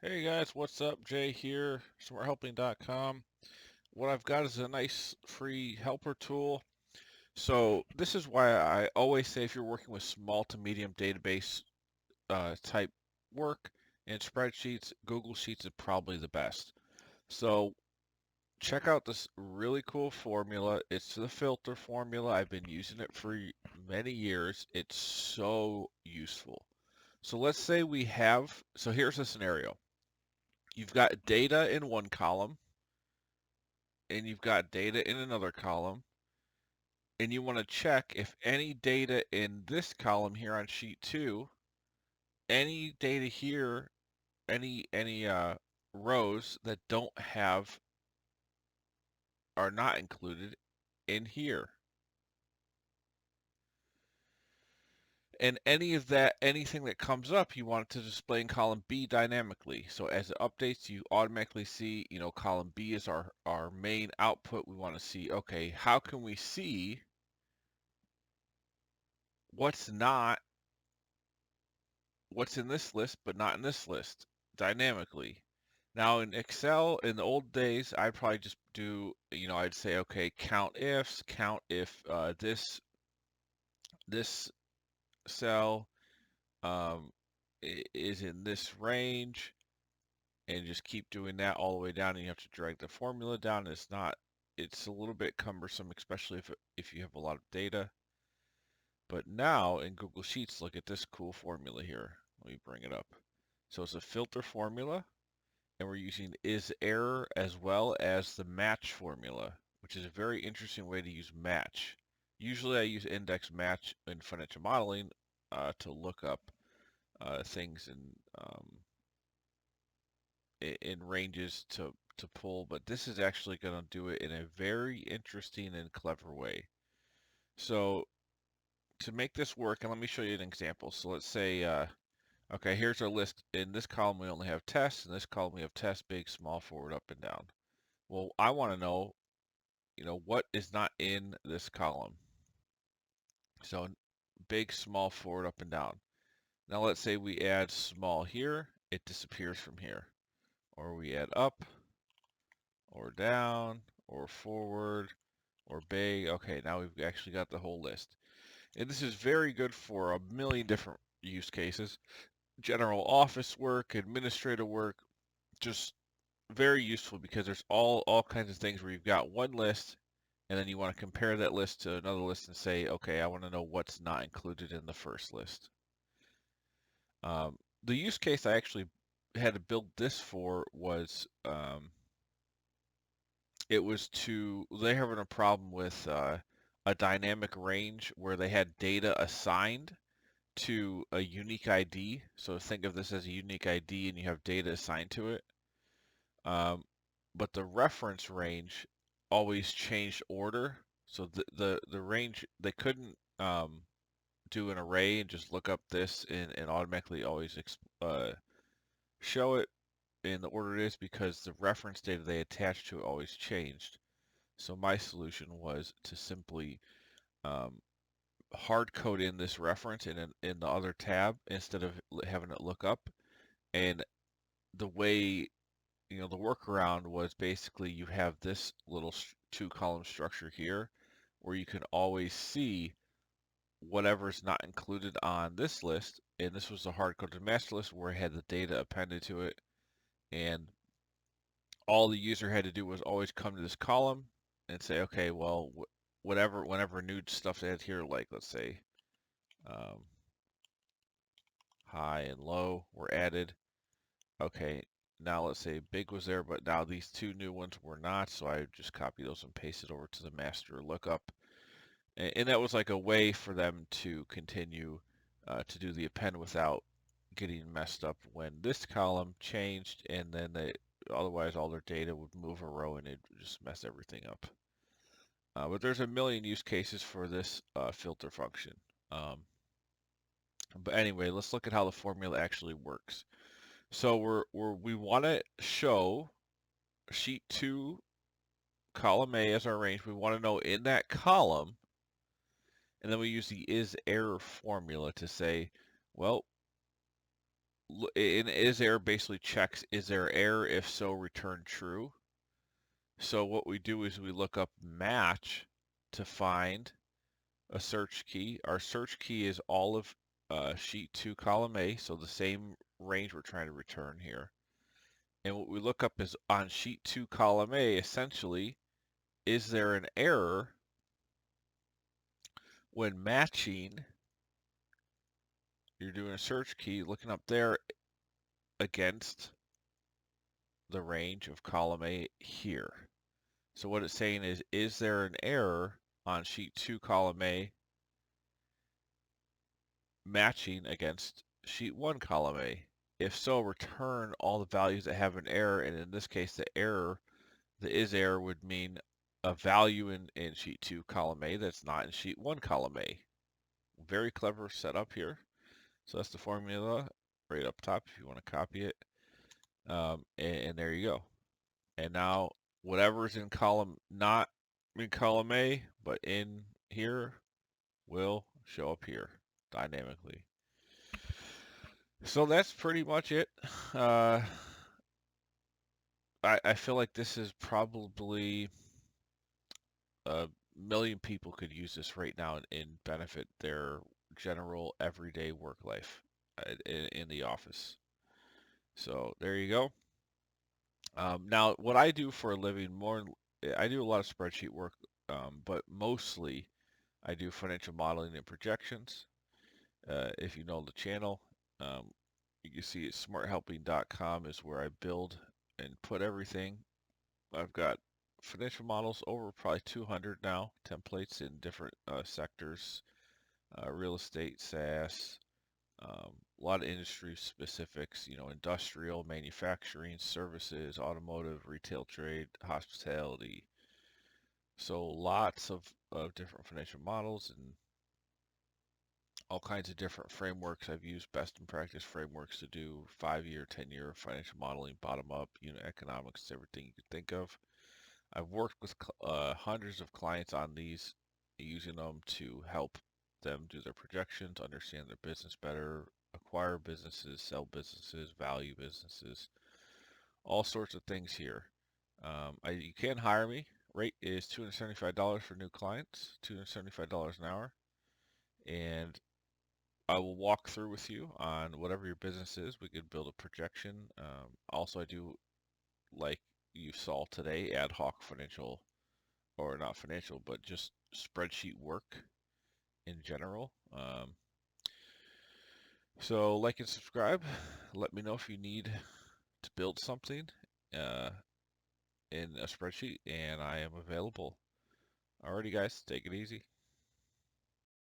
Hey guys, what's up? Jay here, smarthelping.com. What I've got is a nice free helper tool. So this is why I always say if you're working with small to medium database type work and spreadsheets, Google Sheets is probably the best. So check out this really cool formula. It's the filter formula. I've been using it for many years. It's so useful. So let's say so here's the scenario. You've got data in one column and you've got data in another column, and you want to check if any data in this column here on sheet 2, any data here, any rows that don't have are not included in here. And anything that comes up, you want it to display in column B dynamically. So as it updates, you automatically see, column B is our main output. We want to see, okay, how can we see what's not what's in this list but not in this list dynamically. Now in Excel in the old days, I'd probably just do, I'd say, okay, count ifs, count if this cell um, is in this range, and just keep doing that all the way down. And you have to drag the formula down. It's a little bit cumbersome, especially if you have a lot of data. But now in Google Sheets, look at this cool formula here. Let me bring it up. So it's a filter formula, and we're using isError as well as the match formula, which is a very interesting way to use match. Usually I use index match in financial modeling to look up things in ranges to pull, but this is actually going to do it in a very interesting and clever way. So to make this work, and let me show you an example. So let's say, okay, here's our list. In this column, we only have tests. In this column, we have test, big, small, forward, up, and down. Well, I want to know, what is not in this column. So big, small, forward, up, and down. Now let's say we add small here, it disappears from here. Or we add up, or down, or forward, or big. Okay, now we've actually got the whole list. And this is very good for a million different use cases. General office work, administrative work, just very useful because there's all kinds of things where you've got one list and then you want to compare that list to another list and say, okay, I want to know what's not included in the first list. The use case I actually had to build this for was they having a problem with a dynamic range where they had data assigned to a unique ID. So think of this as a unique ID and you have data assigned to it. But the reference range always changed order. So the range, they couldn't do an array and just look up this and automatically always show it in the order it is, because the reference data they attached to it always changed. So my solution was to simply hard code in this reference in the other tab instead of having it look up. And the way, the workaround was basically you have this little two column structure here where you can always see whatever's not included on this list. And this was a hard coded master list where it had the data appended to it. And all the user had to do was always come to this column and say, okay, well, whenever new stuff they had here, like let's say um, high and low were added. Okay, now let's say big was there, but now these two new ones were not, so I just copy those and paste it over to the master lookup. And that was like a way for them to continue to do the append without getting messed up when this column changed, and then otherwise all their data would move a row and it would just mess everything up. But there's a million use cases for this filter function. Um, but anyway, let's look at how the formula actually works. So we want to show sheet 2, column A as our range. We want to know in that column, and then we use the isError formula to say, well, in is error basically checks, is there error? If so, return true. So what we do is we look up match to find a search key. Our search key is all of sheet 2 column A, so the same range we're trying to return here. And what we look up is on sheet 2 column A, essentially, is there an error when matching? You're doing a search key, looking up there against the range of column A here. So what it's saying is there an error on sheet 2 column A matching against sheet 1 column A? If so, return all the values that have an error, and in this case, the is error would mean a value in sheet 2 column A that's not in sheet 1 column A. Very clever setup here. So that's the formula right up top if you want to copy it. And there you go. And now whatever's in column, not in column A, but in here, will show up here dynamically. So that's pretty much it. Uh, I feel like this is probably a million people could use this right now and benefit their general everyday work life in the office. So there you go. Now, what I do for a living, I do a lot of spreadsheet work, but mostly I do financial modeling and projections. If you know the channel, um, you can see it, smarthelping.com is where I build and put everything. I've got financial models over probably 200 now, templates in different sectors, real estate, SaaS, a lot of industry specifics, industrial, manufacturing, services, automotive, retail trade, hospitality. So lots of different financial models and all kinds of different frameworks. I've used best in practice frameworks to do 5-year, 10-year financial modeling, bottom up, unit economics, everything you could think of. I've worked with hundreds of clients on these, using them to help them do their projections, understand their business better, acquire businesses, sell businesses, value businesses, all sorts of things here. You can hire me. Rate is $275 for new clients, $275 an hour, and I will walk through with you on whatever your business is. We could build a projection. Also, I do, like you saw today, ad hoc financial, or not financial, but just spreadsheet work in general. So like and subscribe. Let me know if you need to build something uh, in a spreadsheet, and I am available. Alrighty, guys, take it easy.